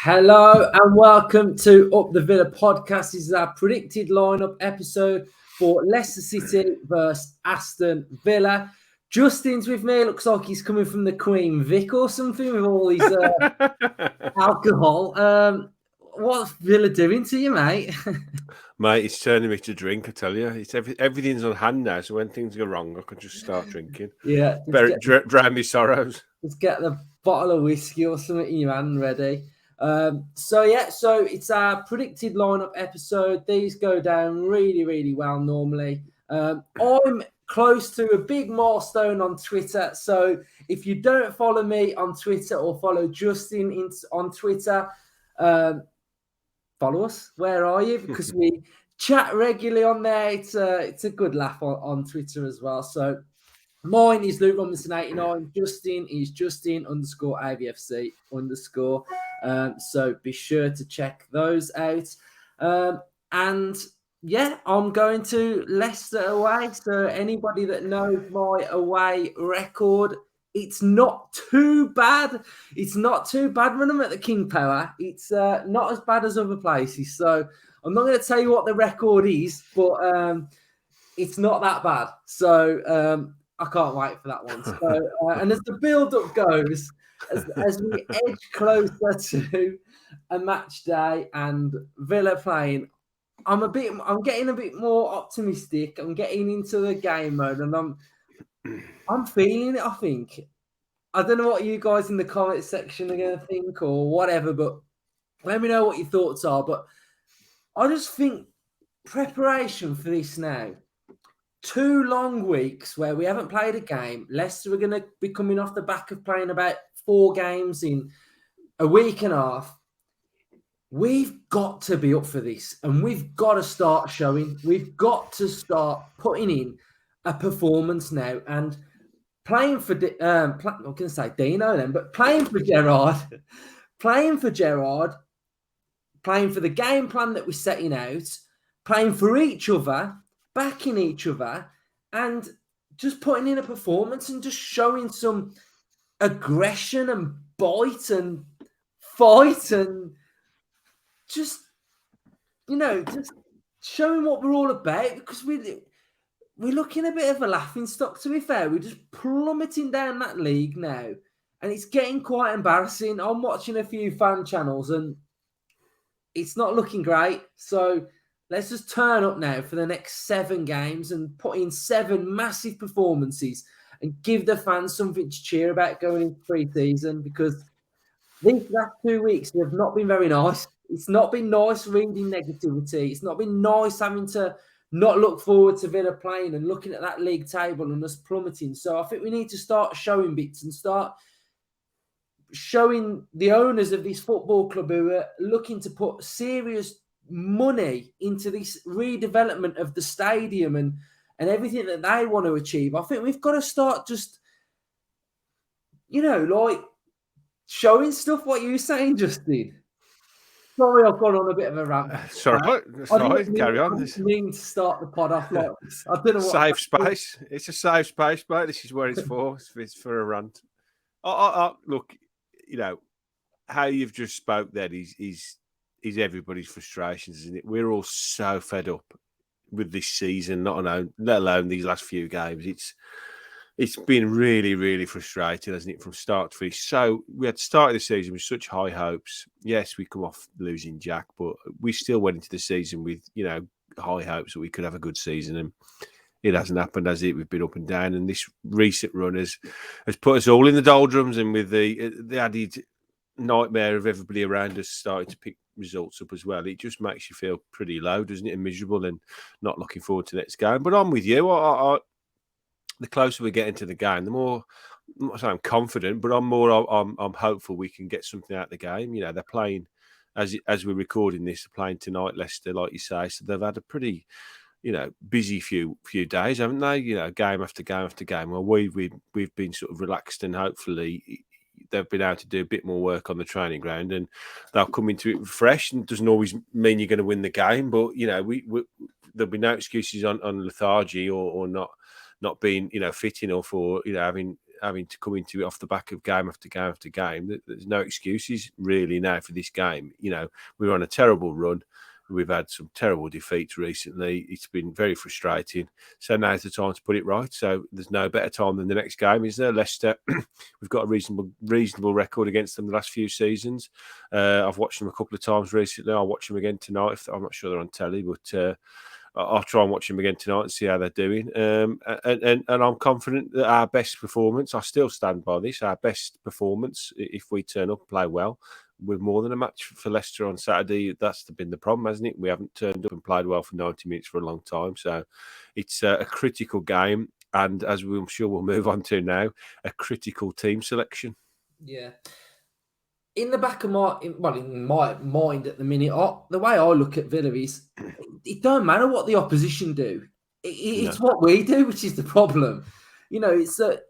Hello and welcome to Up the Villa podcast. This is our predicted lineup episode for Leicester City versus Aston Villa. Justin's with me. Looks like he's coming from the Queen Vic or something with all his alcohol. What's Villa doing to you, mate? Mate, it's turning me to drink, I tell you. It's everything's on hand now, so when things go wrong, I can just start drinking. Yeah. Drown my sorrows. Let's get the bottle of whiskey or something in your hand ready. So it's our predicted lineup episode. These go down really, really well normally. I'm close to a big milestone on Twitter. So if you don't follow me on Twitter or follow Justin on Twitter, follow us. Where are you? Because we chat regularly on there. It's a good laugh on Twitter as well. So mine is Luke Robinson89. Justin is Justin_avfc_. So be sure to check those out. And yeah, I'm going to Leicester away. So anybody that knows my away record, it's not too bad. It's not too bad when I'm at the King Power. It's not as bad as other places. So I'm not going to tell you what the record is, but it's not that bad. So I can't wait for that one. So and as the build-up goes, as we edge closer to a match day and Villa playing, I'm getting a bit more optimistic. I'm getting into the game mode, and I'm feeling it, I think. I don't know what you guys in the comment section are going to think or whatever, but let me know what your thoughts are. But I just think preparation for this now. 2 long weeks where we haven't played a game. Leicester are going to be coming off the back of playing about 4 games in a week and a half. We've got to be up for this, and we've got to start showing. We've got to start putting in a performance now. And playing for, I'm going to say Dino then, but playing for Gerrard, playing for the game plan that we're setting out, playing for each other, backing each other, and just putting in a performance and just showing some aggression and bite and fight and just showing what we're all about, because we're looking a bit of a laughing stock, to be fair. We're just plummeting down that league now, and it's getting quite embarrassing. I'm watching a few fan channels and it's not looking great. So let's just turn up now for the next 7 games and put in 7 massive performances and give the fans something to cheer about going into pre-season, because these last 2 weeks have not been very nice. It's not been nice reading negativity. It's not been nice having to not look forward to Villa playing and looking at that league table and us plummeting. So I think we need to start showing bits and start showing the owners of this football club who are looking to put serious money into this redevelopment of the stadium and everything that they want to achieve. I think we've got to start just, like showing stuff. What you're saying, Justin. Sorry, I've gone on a bit of a rant. Sorry, carry on. I didn't mean to start the pod off like this. I don't know what. Safe space. It's a safe space, mate. This is where it's for. It's for a rant. Look, how you've just spoke there is everybody's frustrations, isn't it? We're all so fed up with this season, let alone these last few games. It's been really, really frustrating, hasn't it, from start to finish? So we had started the season with such high hopes. Yes, we come off losing Jack, but we still went into the season with, high hopes that we could have a good season, and it hasn't happened, has it? We've been up and down, and this recent run has put us all in the doldrums, and with the added nightmare of everybody around us starting to pick results up as well, it just makes you feel pretty low, doesn't it, and miserable, and not looking forward to the next game. But I'm with you. The closer we get into the game, the more, I'm not saying I'm confident, but I'm hopeful we can get something out of the game. They're playing, as we're recording this, they're playing tonight, Leicester, like you say. So they've had a pretty, busy few days, haven't they? Game after game after game. Well, we've been sort of relaxed, and hopefully they've been able to do a bit more work on the training ground, and they'll come into it fresh. And it doesn't always mean you're going to win the game, but there'll be no excuses on lethargy or not being, fit enough, or having having to come into it off the back of game after game after game. There's no excuses really now for this game. We're on a terrible run. We've had some terrible defeats recently. It's been very frustrating. So now's the time to put it right. So there's no better time than the next game, is there? Leicester, we've got a reasonable record against them the last few seasons. I've watched them a couple of times recently. I'll watch them again tonight. I'm not sure they're on telly, but I'll try and watch them again tonight and see how they're doing. And I'm confident that our best performance, I still stand by this, our best performance, if we turn up and play well, we're more than a match for Leicester on Saturday. That's been the problem, hasn't it? We haven't turned up and played well for 90 minutes for a long time. So it's a critical game. And as I'm sure we'll move on to now, a critical team selection. Yeah. In the back of in my mind at the minute, the way I look at Villa is it don't matter what the opposition do. It's what we do, which is the problem. It's that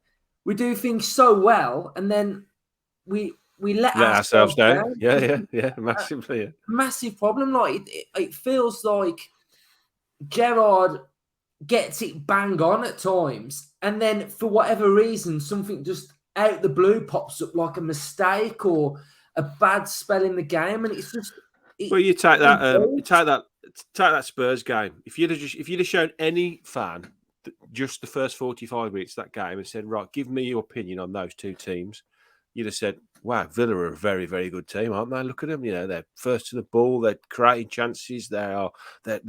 we do things so well and then we let ourselves down. Yeah, massively. Yeah. Massive problem. Like it feels like Gerrard gets it bang on at times, and then for whatever reason, something just out the blue pops up, like a mistake or a bad spell in the game, and it's just. Well, you take that Spurs game. If you'd have shown any fan just the first 45 minutes of that game and said, right, give me your opinion on those two teams, you'd have said, wow, Villa are a very, very good team, aren't they? Look at them. They're first to the ball. They're creating chances. They're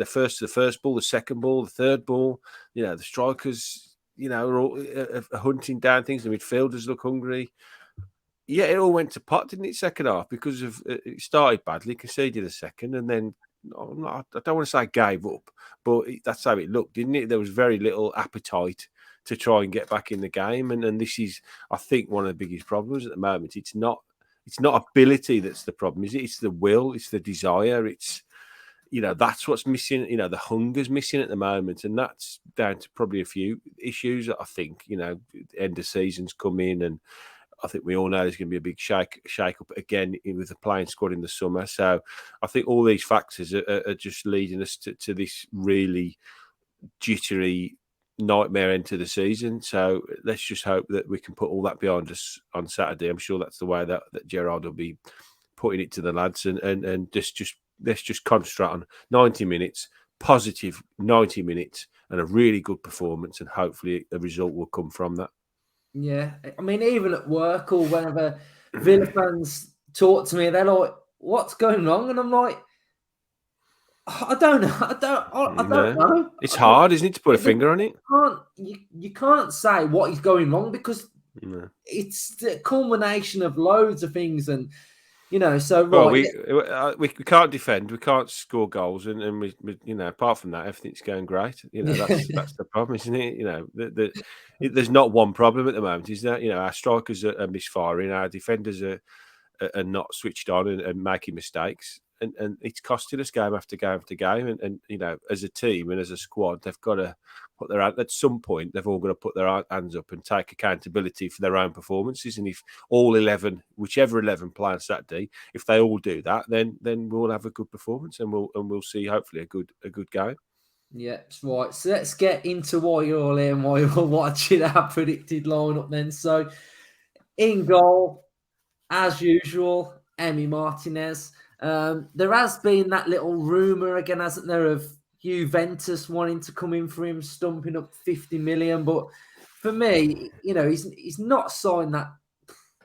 first to the first ball, the second ball, the third ball. The strikers, are all hunting down things. The midfielders look hungry. Yeah, it all went to pot, didn't it, second half? Because of it started badly, conceded a second, and then I don't want to say gave up, but that's how it looked, didn't it? There was very little appetite to try and get back in the game, and this is, I think, one of the biggest problems at the moment. It's not ability that's the problem, is it? It's the will, it's the desire, it's that's what's missing. The hunger's missing at the moment, and that's down to probably a few issues that I think. End of seasons come in, and I think we all know there's going to be a big shake up again with the playing squad in the summer. So I think all these factors are just leading us to this really jittery nightmare end to the season. So let's just hope that we can put all that behind us on Saturday. I'm sure that's the way that Gerrard will be putting it to the lads, and let's just concentrate on 90 minutes, positive 90 minutes, and a really good performance, and hopefully a result will come from that. Yeah, I mean, even at work or whenever Villa fans talk to me, they're like, "What's going wrong?" And I'm like, "I don't know. I don't know." It's hard, isn't it, to put a finger on it? You can't say what is going wrong because it's the culmination of loads of things, and So we can't defend, we can't score goals, and we apart from that, everything's going great. That's the problem, isn't it? There's not one problem at the moment, is there? Our strikers are misfiring, our defenders are not switched on and making mistakes, and it's costing us game after game after game. And as a team and as a squad, they've got to put their at some point. They've all got to put their hands up and take accountability for their own performances. And if all 11, whichever 11 play on Saturday, if they all do that, then we'll have a good performance, and we'll see hopefully a good game. Yeah, that's right. So let's get into why you're all here and why you're watching our predicted lineup then. So in goal, as usual, Emi Martinez. There has been that little rumour again, hasn't there, of Juventus wanting to come in for him, stumping up 50 million. But for me, he's not signed that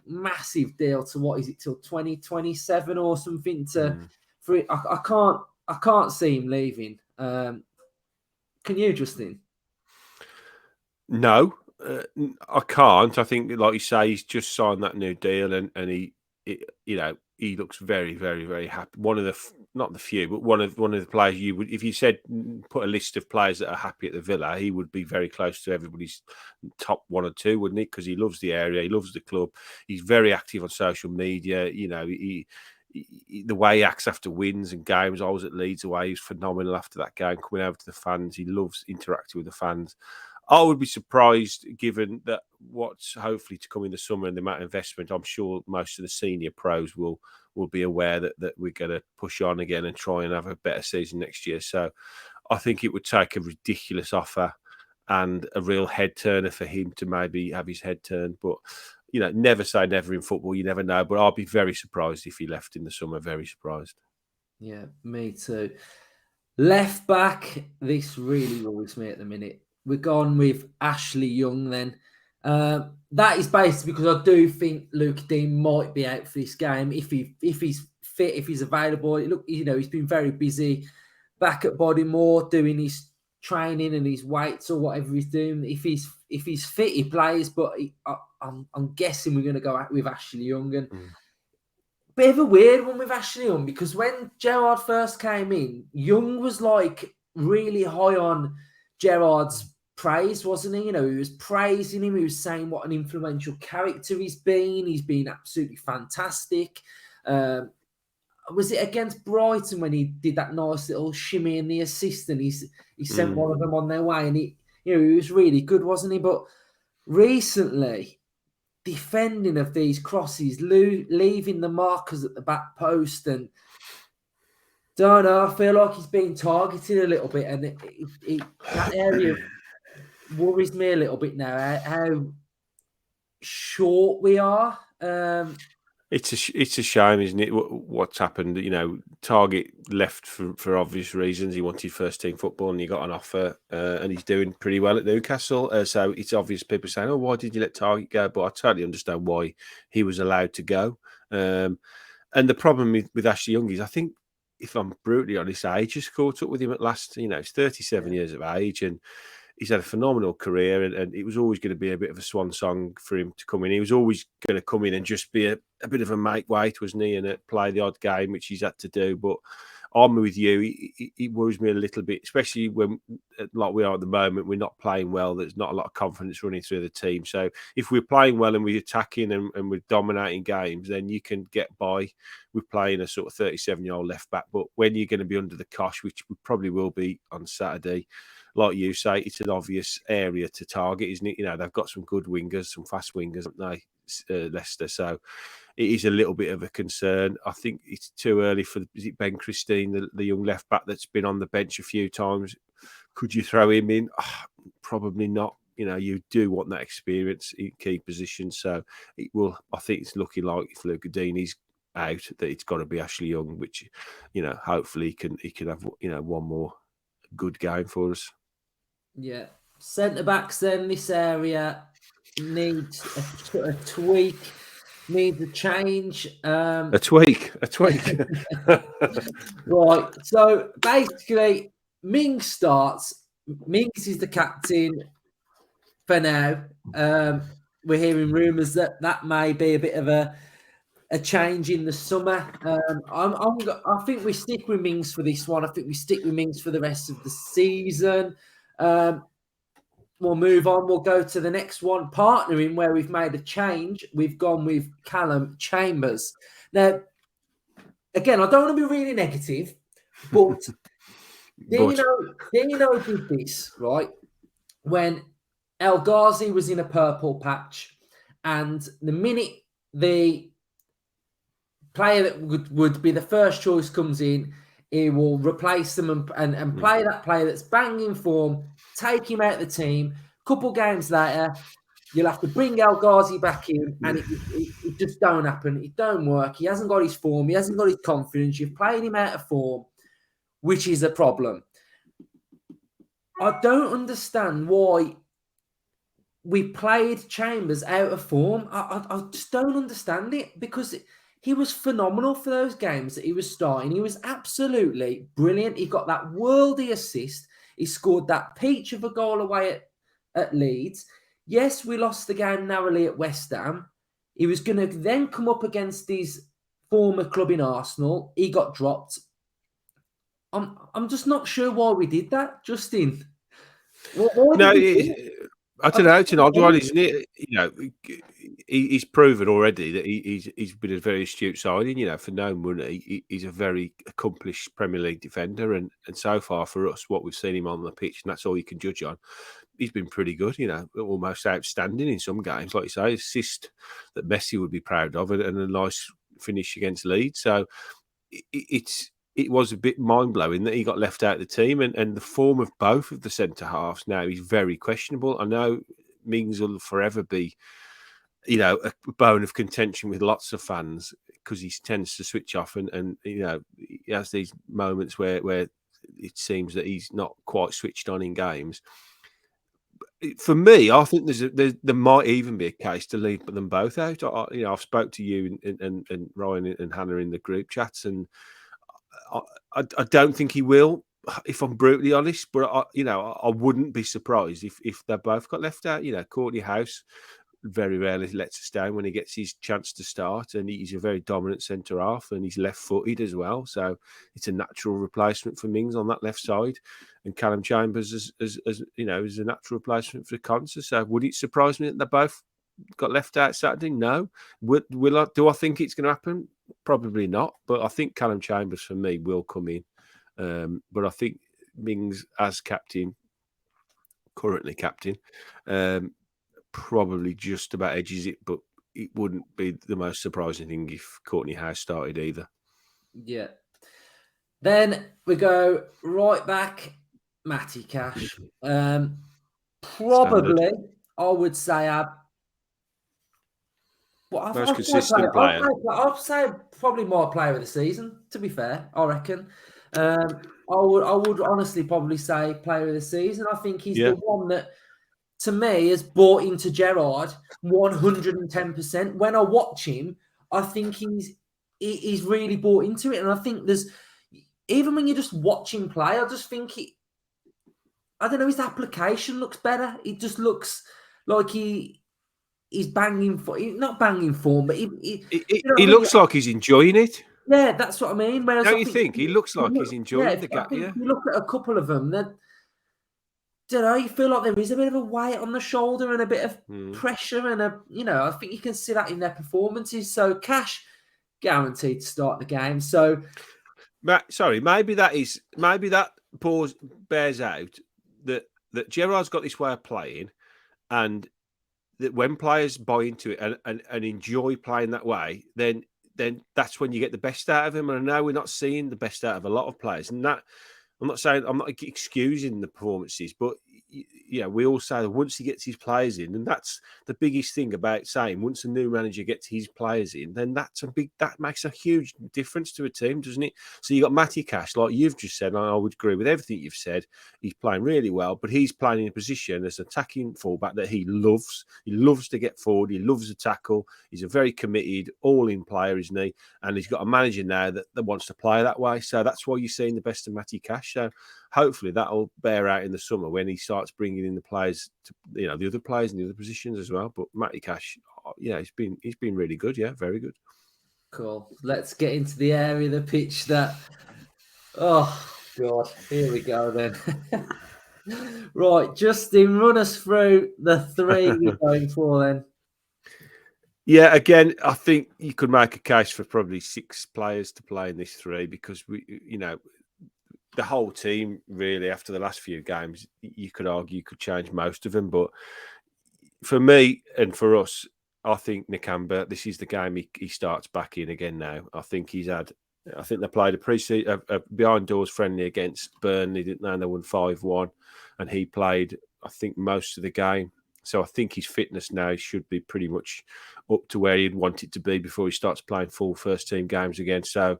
massive deal to what is it till 2027 or something for it. I can't see him leaving. Can you, Justin? No, I can't. I think, like you say, he's just signed that new deal, and he looks very, very, very happy. One of the not the few, but one of the players you would, if you said put a list of players that are happy at the Villa, he would be very close to everybody's top one or two, wouldn't he? Because he loves the area, he loves the club. He's very active on social media. The way he acts after wins and games. I was at Leeds away. He was phenomenal after that game, coming over to the fans. He loves interacting with the fans. I would be surprised, given that what's hopefully to come in the summer and the amount of investment. I'm sure most of the senior pros will be aware that we're going to push on again and try and have a better season next year. So I think it would take a ridiculous offer and a real head turner for him to maybe have his head turned. But never say never in football. You never know. But I'll be very surprised if he left in the summer. Very surprised. Yeah, me too. Left back, this really worries me at the minute. We're gone with Ashley Young then. That is basically because I do think Luke Dean might be out for this game if he's fit, if he's available. Look, he's been very busy back at Bodymore doing his training and his weights or whatever he's doing. If he's fit, he plays. But I'm guessing we're going to go out with Ashley Young. And bit of a weird one with Ashley Young, because when Gerrard first came in, Young was like really high on Gerrard's praise, wasn't he? He was praising him. He was saying what an influential character he's been. He's been absolutely fantastic. Was it against Brighton when he did that nice little shimmy in the assist and he sent one of them on their way, and he was really good, wasn't he? But recently, defending of these crosses, leaving the markers at the back post, and don't know, I feel like he's being targeted a little bit, and that area worries me a little bit now. How short we are. It's a shame, isn't it? What's happened? Target left for obvious reasons. He wanted first team football, and he got an offer, and he's doing pretty well at Newcastle. So it's obvious people saying, "Oh, why did you let Target go?" But I totally understand why he was allowed to go. And the problem with Ashley Young is, I think, if I'm brutally honest, age has caught up with him at last. He's 37 years of age, and he's had a phenomenal career, and it was always going to be a bit of a swan song for him to come in. He was always going to come in and just be a bit of a make weight, wasn't he, and play the odd game, which he's had to do. But I'm with you. He worries me a little bit, especially when, like we are at the moment, we're not playing well. There's not a lot of confidence running through the team. So if we're playing well and we're attacking and we're dominating games, then you can get by with playing a sort of 37-year-old left back. But when you're going to be under the cosh, which we probably will be on Saturday, like you say, it's an obvious area to target, isn't it? They've got some good wingers, some fast wingers, haven't they, Leicester? So it is a little bit of a concern. I think it's too early for, is it Ben Christine, the young left back that's been on the bench a few times? Could you throw him in? Probably not. You do want that experience in key positions. So it will. I think it's looking like if Luke Deeney's out, that it's got to be Ashley Young, which hopefully he can have one more good game for us. Yeah, centre backs then, this area needs a tweak, needs a change. A tweak. Right. So basically, Mings starts. Mings is the captain for now. We're hearing rumours that may be a bit of a change in the summer. I think we stick with Mings for this one. I think we stick with Mings for the rest of the season. We'll move on. We'll go to the next one. Partnering, where we've made a change. We've gone with Callum Chambers. Now, again, I don't want to be really negative, but Dino did this, right? When El Ghazi was in a purple patch, and the minute the player that would be the first choice comes in, he will replace them and play that player that's banging form, take him out of the team. Couple games later, you'll have to bring El Ghazi back in, and it just don't happen. It don't work. He hasn't got his form. He hasn't got his confidence. You've played him out of form, which is a problem. I don't understand why we played Chambers out of form. I just don't understand it, because he was phenomenal for those games that he was starting. He was absolutely brilliant. He got that worldy assist. He scored that peach of a goal away at Leeds. Yes, we lost the game narrowly at West Ham. He was going to then come up against his former club in Arsenal. He got dropped. I'm just not sure why we did that, Justin. I don't know. It's an odd one, isn't it? He's proven already that he's been a very astute signing. For no money, he's a very accomplished Premier League defender, and so far for us, what we've seen him on the pitch, and that's all you can judge on. He's been pretty good. Almost outstanding in some games, like you say, assist that Messi would be proud of, and a nice finish against Leeds. So it's it was a bit mind-blowing that he got left out of the team, and the form of both of the centre-halves now is very questionable. I know Mings will forever be, a bone of contention with lots of fans because he tends to switch off and he has these moments where it seems that he's not quite switched on in games. For me, I think there might even be a case to leave them both out. I've spoke to you and Ryan and Hannah in the group chats, and I don't think he will, if I'm brutally honest. But I wouldn't be surprised if they both got left out. Courtney House very rarely lets us down when he gets his chance to start, and he's a very dominant centre half, and he's left-footed as well, so it's a natural replacement for Mings on that left side. And Callum Chambers is a natural replacement for Conser. So would it surprise me that they both got left out Saturday? No. Do I think it's going to happen? Probably not. But I think Callum Chambers for me will come in. But I think Mings as currently captain, probably just about edges it, but it wouldn't be the most surprising thing if Courtney House started either. Yeah. Then we go right back, Matty Cash. Probably, Standard. I would say, most consistent player. I'd say probably more player of the season. To be fair, I reckon. I would honestly probably say player of the season. I think he's the one that, to me, has bought into Gerrard 110%. When I watch him, I think he's really bought into it, and I think even when you just watch him play, I just think I don't know, his application looks better. It just looks like he's banging for, not banging form, but he looks like he's enjoying it. Yeah, that's what I mean. Whereas Don't you think he looks like he's enjoying the gap? Yeah, if you look at a couple of them, you feel like there is a bit of a weight on the shoulder and a bit of pressure, and I think you can see that in their performances. So Cash guaranteed to start the game. So, maybe that pause bears out that Gerrard's got this way of playing, and that when players buy into it and enjoy playing that way, then that's when you get the best out of him. And I know we're not seeing the best out of a lot of players, and that I'm not excusing the performances, but we all say that once he gets his players in, and that's the biggest thing about saying once a new manager gets his players in, then that makes a huge difference to a team, doesn't it? So you got Matty Cash, like you've just said, and I would agree with everything you've said. He's playing really well, but he's playing in a position as an attacking fullback that he loves. He loves to get forward. He loves to tackle. He's a very committed, all-in player, isn't he? And he's got a manager now that wants to play that way. So that's why you're seeing the best of Matty Cash. So hopefully that'll bear out in the summer when he starts bringing in the players, the other players in the other positions as well. But Matty Cash, he's been really good. Yeah, very good. Cool. Let's get into the area of the pitch that. Oh God, here we go then. Right, Justin, run us through the three you're going for then. Yeah, again, I think you could make a case for probably 6 players to play in this 3 because the whole team really after the last few games, you could argue you could change most of them. But for me and for us, I think Nakamba, this is the game he starts back in again now. I think they played a behind doors friendly against Burnley, didn't they? And they won 5-1, and he played, I think, most of the game. So I think his fitness now should be pretty much up to where he'd want it to be before he starts playing full first team games again. So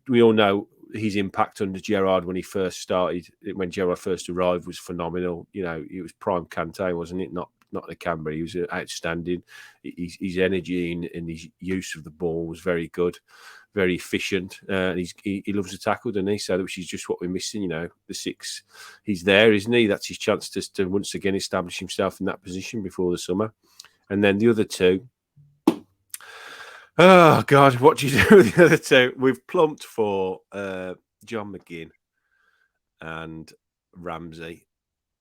we all know his impact under Gerrard when he first started, when Gerrard first arrived, was phenomenal. It was prime Kante, wasn't it? Not Nakamba. He was outstanding. His energy and his use of the ball was very good, very efficient. And he loves to tackle, doesn't he? So which is just what we're missing. The 6, he's there, isn't he? That's his chance to once again establish himself in that position before the summer. And then the other 2. Oh God, what do you do with the other 2? We've plumped for John McGinn and Ramsey.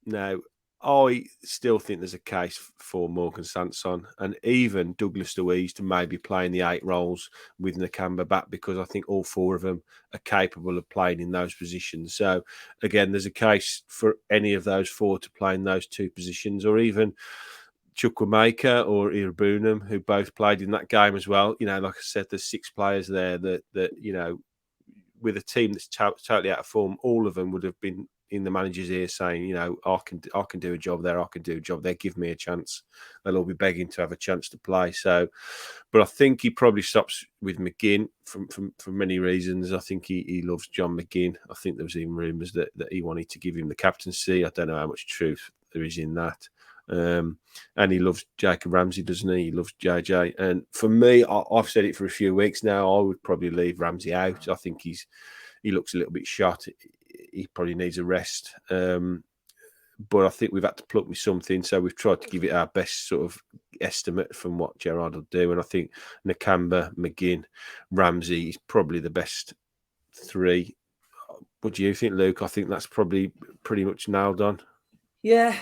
Now, I still think there's a case for Morgan Sanson and even Douglas Luiz to maybe play in the 8 roles with Nakamba back, because I think all 4 of them are capable of playing in those positions. So again, there's a case for any of those 4 to play in those 2 positions, or even Chukwuemeka or Irbunam, who both played in that game as well. Like I said, there's 6 players there that with a team that's totally out of form, all of them would have been in the manager's ear saying, you know, I can do a job there, I can do a job there, give me a chance. They'll all be begging to have a chance to play. So, but I think he probably stops with McGinn for many reasons. I think he loves John McGinn. I think there was even rumours that he wanted to give him the captaincy. I don't know how much truth there is in that. And he loves Jacob Ramsey, doesn't he? He loves JJ. And for me, I've said it for a few weeks now, I would probably leave Ramsey out. I think he looks a little bit shot. He probably needs a rest. But I think we've had to pluck with something. So we've tried to give it our best sort of estimate from what Gerrard will do. And I think Nakamba, McGinn, Ramsey is probably the best three. What do you think, Luke? I think that's probably pretty much nailed on. Yeah,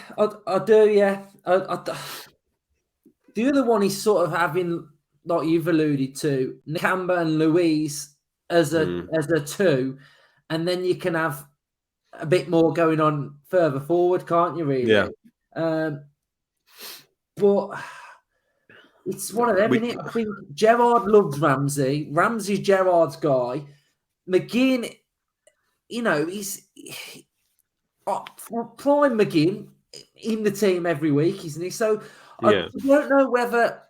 I do, yeah. The other one is sort of having, like you've alluded to, Nakamba and Louise as a two, and then you can have a bit more going on further forward, can't you, really? Yeah. But it's one of them, isn't it? I think Gerrard loves Ramsey. Ramsey's Gerrard's guy. McGinn, you know, he's prime McGinn in the team every week, isn't he? So I don't know whether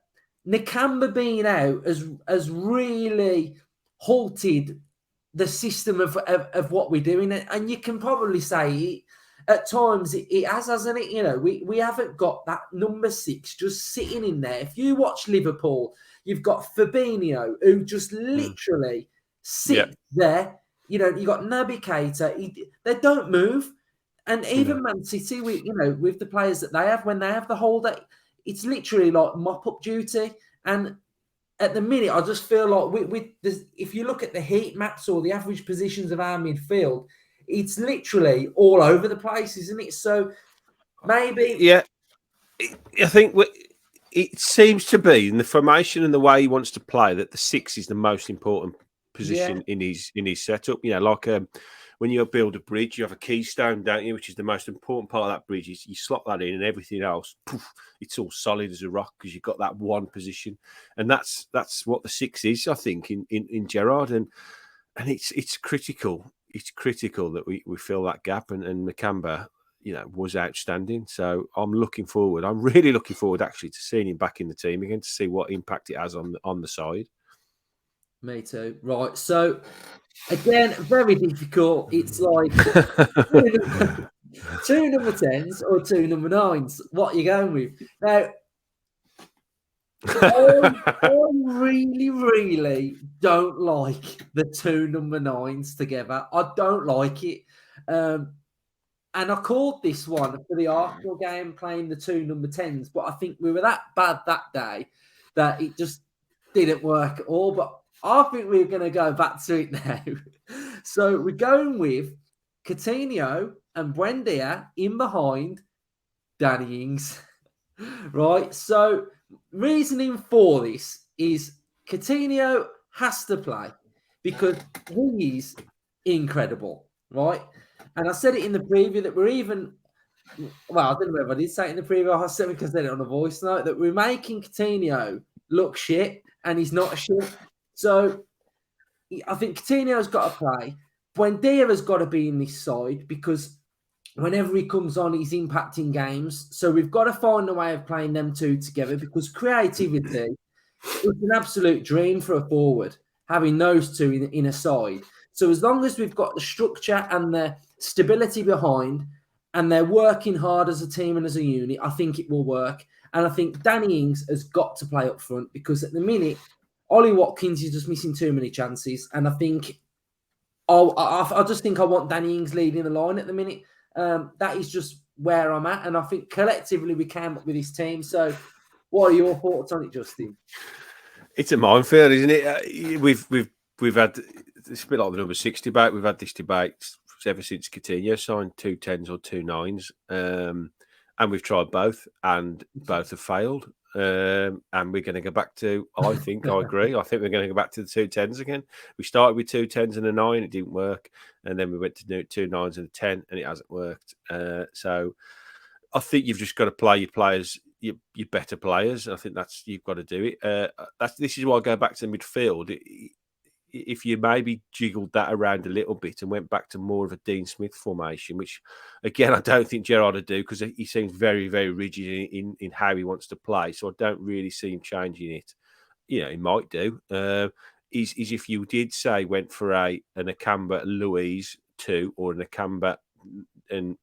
Nakamba being out has really halted the system of what we're doing. And you can probably say at times it has, hasn't it? You know, we haven't got that number 6 just sitting in there. If you watch Liverpool, you've got Fabinho, who just literally sits there. You know, you got Naby Keita. They don't move. And even Man City, with the players that they have, when they have the holder, it's literally like mop-up duty. And at the minute, I just feel like if you look at the heat maps or the average positions of our midfield, it's literally all over the place, isn't it? So maybe... Yeah, I think it seems to be in the formation and the way he wants to play that the 6 is the most important position in his setup. You know, like when you build a bridge, you have a keystone, don't you? Which is the most important part of that bridge. You slot that in, and everything else, poof, it's all solid as a rock because you've got that one position, and that's what the 6 is, I think, in Gerrard, and it's critical. It's critical that we fill that gap, and Nakamba, you know, was outstanding. So I'm looking forward. I'm really looking forward actually to seeing him back in the team again to see what impact it has on the side. Me too. Right. So again, very difficult. It's like 2 number 10s or 2 number 9s. What are you going with? Now, I really, really don't like the 2 number 9s together. I don't like it. And I called this one for the Arsenal game playing the 2 number 10s, but I think we were that bad that day that it just didn't work at all. But I think we're going to go back to it now. So we're going with Coutinho and Buendia in behind Danny Ings. Right? So reasoning for this is Coutinho has to play because he is incredible, right? And I said it in the preview that we're even... Well, I don't know if I did say it in the preview. I said because I said it on the voice note that we're making Coutinho look shit, and he's not a shit. So I think Coutinho's got to play. Buendia has got to be in this side because whenever he comes on, he's impacting games. So we've got to find a way of playing them two together because creativity is an absolute dream for a forward, having those two in a side. So as long as we've got the structure and the stability behind and they're working hard as a team and as a unit, I think it will work. And I think Danny Ings has got to play up front because at the minute, Ollie Watkins is just missing too many chances. And I think I just think I want Danny Ings leading the line at the minute. That is just where I'm at. And I think collectively we came up with this team. So what are your thoughts on it, Justin? It's a minefield, isn't it? We've had, it's a bit like the number 6 debate. We've had this debate ever since Coutinho signed 2 10s or 2 9s. And we've tried both, and both have failed. And we're going to go back to, I think, I agree. I think we're going to go back to the 2 10s again. We started with 2 10s and a 9, it didn't work. And then we went to do 2 9s and a 10, and it hasn't worked. So I think you've just got to play your players, your better players. I think you've got to do it. This is why I go back to the midfield. if you maybe jiggled that around a little bit and went back to more of a Dean Smith formation, which again I don't think Gerrard would do because he seems very, very rigid in how he wants to play. So I don't really see him changing it. You know, he might do. Is if you did say went for an Nakamba Louise 2 or an Nakamba and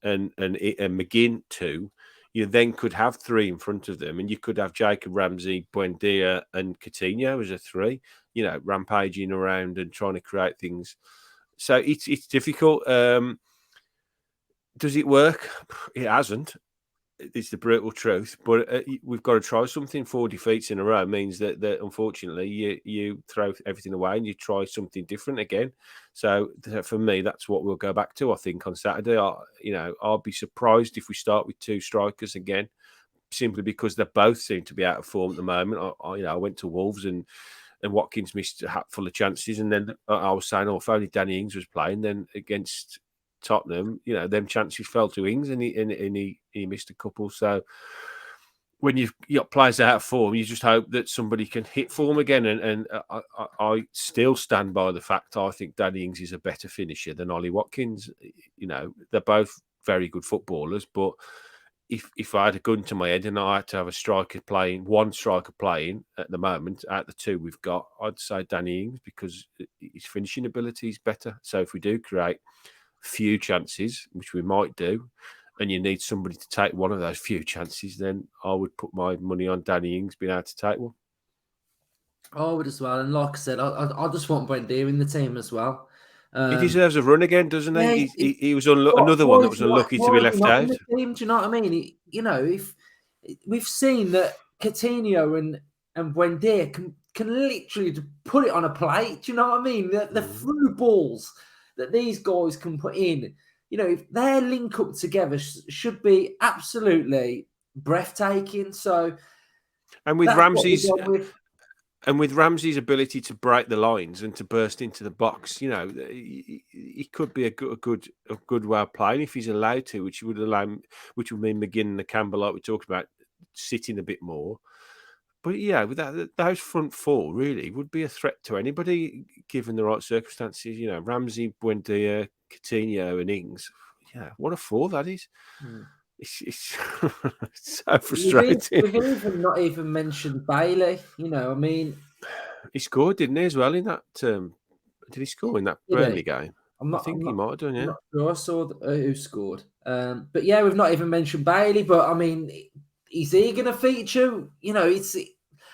McGinn 2, you then could have 3 in front of them, and you could have Jacob Ramsey, Buendia, and Coutinho as a 3. You know, rampaging around and trying to create things. So it's difficult. Does it work? It hasn't. It's the brutal truth. But we've got to try something. 4 defeats in a row means that unfortunately you throw everything away and you try something different again. So for me, that's what we'll go back to. I think on Saturday, I'll be surprised if we start with 2 strikers again, simply because they both seem to be out of form at the moment. I went to Wolves and Watkins missed a hatful of chances, and then I was saying, if only Danny Ings was playing, then against Tottenham, them chances fell to Ings, and he missed a couple. So when you've got players out of form, you just hope that somebody can hit form again. And I still stand by the fact I think Danny Ings is a better finisher than Ollie Watkins. They're both very good footballers, but if I had a gun to my head and I had to have one striker playing at the moment, out of the 2 we've got, I'd say Danny Ings, because his finishing ability is better. So if we do create few chances, which we might do, and you need somebody to take one of those few chances, then I would put my money on Danny Ings being able to take one. I would as well. And like I said, I just want Buendia in the team as well. He deserves a run again, doesn't he? Yeah, he was another one that was unlucky to be left out. In the team, do you know what I mean? If we've seen that Coutinho and Buendia can literally put it on a plate, do you know what I mean? The through balls that these guys can put in, if their link up together should be absolutely breathtaking. So, and with Ramsey's ability to break the lines and to burst into the box, he could be a good way of playing if he's allowed to, which would mean McGinn and the Campbell, like we talked about, sitting a bit more. But yeah, with those front 4 really would be a threat to anybody given the right circumstances. Ramsey, Buendia, Coutinho, and Ings. Yeah, what a 4 that is. It's so frustrating. We've even not even mentioned Bailey. He scored, didn't he, as well in that? Did he score in that Burnley game? I think he might have done. Yeah, I'm not sure I saw who scored. But yeah, we've not even mentioned Bailey. But I mean, is he going to feature? It's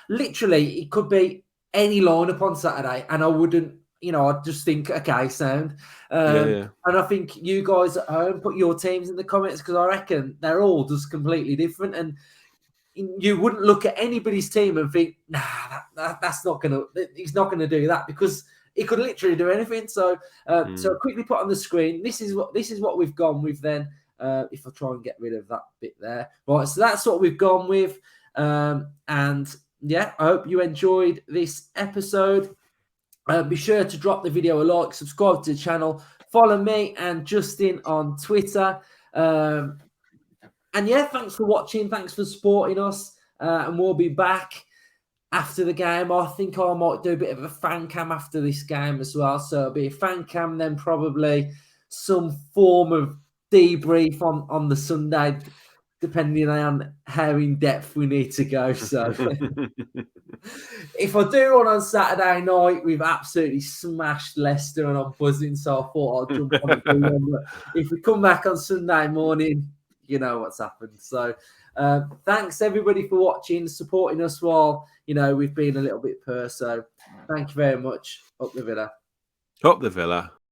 literally it could be any lineup on Saturday, and I wouldn't. I'd just think, okay, sound. Yeah. And I think you guys at home put your teams in the comments, because I reckon they're all just completely different, and you wouldn't look at anybody's team and think, nah, that's not gonna. He's not gonna do that, because he could literally do anything. So, so quickly put on the screen. This is what we've gone with. Then, if I try and get rid of that bit there, right? So that's what we've gone with. And yeah, I hope you enjoyed this episode. Be sure to drop the video a like, subscribe to the channel, follow me and Justin on Twitter. And yeah, thanks for watching. Thanks for supporting us. And we'll be back after the game. I think I might do a bit of a fan cam after this game as well. So it'll be a fan cam, then probably some form of debrief on the Sunday, depending on how in depth we need to go. So if I do one on Saturday night, we've absolutely smashed Leicester and I'm buzzing, so I thought I'd jump on it. But if we come back on Sunday morning, you know what's happened. So thanks everybody for watching, supporting us while we've been a little bit poor. So thank you very much. Up the Villa. Up the Villa.